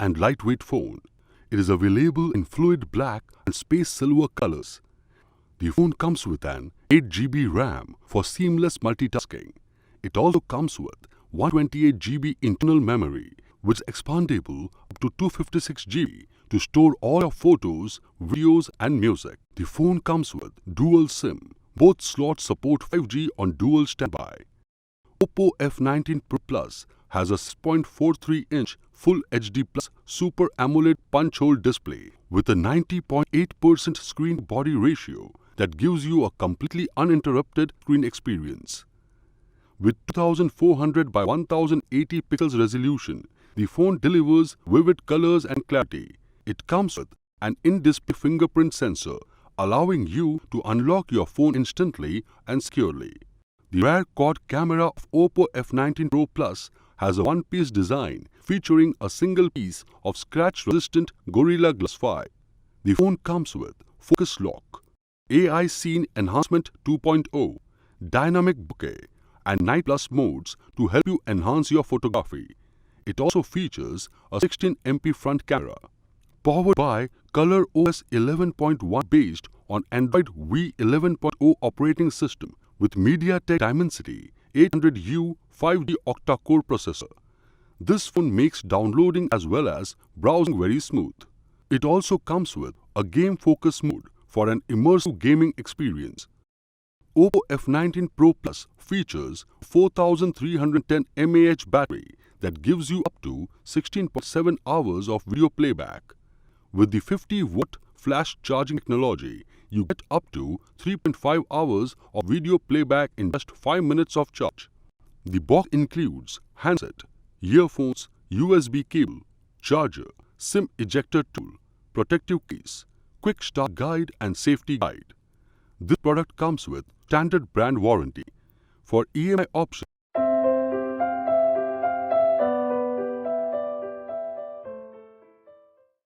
and lightweight phone. It is available in fluid black and space silver colors. The phone comes with an 8GB RAM for seamless multitasking. It also comes with 128GB internal memory, which is expandable up to 256GB to store all your photos, videos and music. The phone comes with dual SIM. Both slots support 5G on dual standby. Oppo F19 Pro Plus has a 6.43-inch Full HD Plus Super AMOLED punch-hole display with a 90.8% screen-body ratio that gives you a completely uninterrupted screen experience. With 2400 by 1080 pixels resolution, the phone delivers vivid colors and clarity. It comes with an in-display fingerprint sensor, allowing you to unlock your phone instantly and securely. The rear quad camera of Oppo F19 Pro Plus has a one-piece design featuring a single piece of scratch-resistant Gorilla Glass 5. The phone comes with focus lock, AI Scene Enhancement 2.0, dynamic bokeh, and Night Plus modes to help you enhance your photography. It also features a 16MP front camera. Powered by Color OS 11.1 based on Android V11.0 operating system with MediaTek Dimensity 800U 5G octa-core processor. This phone makes downloading as well as browsing very smooth. It also comes with a game focus mode for an immersive gaming experience. Oppo F19 Pro Plus features 4310 mAh battery that gives you up to 16.7 hours of video playback. With the 50-watt flash charging technology, you get up to 3.5 hours of video playback in just 5 minutes of charge. The box includes handset, earphones, USB cable, charger, SIM ejector tool, protective case, quick start guide and safety guide. This product comes with standard brand warranty. For EMI option,